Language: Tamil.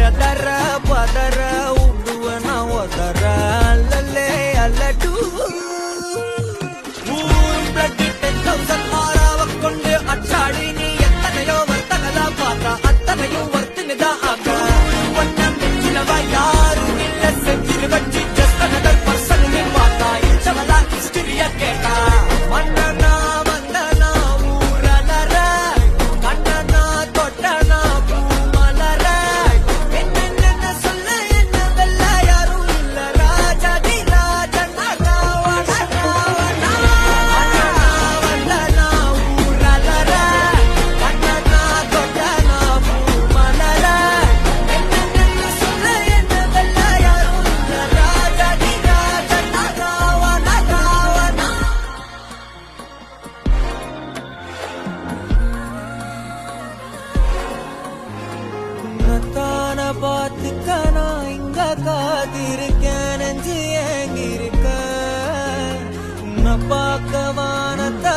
எதற பதற உடுவன ஒதற அல்லலே அல்லடு ஊரும் பிளட்டி 10,000 ஆறாவ கொண்டு அச்சாடி நீ எத்தனையோ வர்த்தகதா பார்த்தா அத்தனையும் வர்த்தினிதா ஆக ஒன்னம் நெஞ்சிலவா யாரும் இல்ல செஞ்சிரு வச்சு ஜஸ்ட் another person நீ பார்த்தா இச்சவலா ஹிஸ்டரிய கேட்டா மன்னனா வந்தனா ஊரலர கண்ணனா தொட்டனா பூமலர என்ன சொல்ல என்ன வெல்ல யாரும் இல்ல ராஜாதி ராஜனா ராவண ராவணா வந்தனா ஊரலர கண்ணனா தொட்டனா பூமலர என்ன சொல்ல என்ன வெல்ல யாரும் இல்ல ராஜாதி ராஜனா ராவண ராவணா உன்னத்தான பார்த்துக்க நான் இங்க காத்திருக்கேன் நெஞ்சு ஏங்கிருக்க உன்னை பார்க்க வானத்தை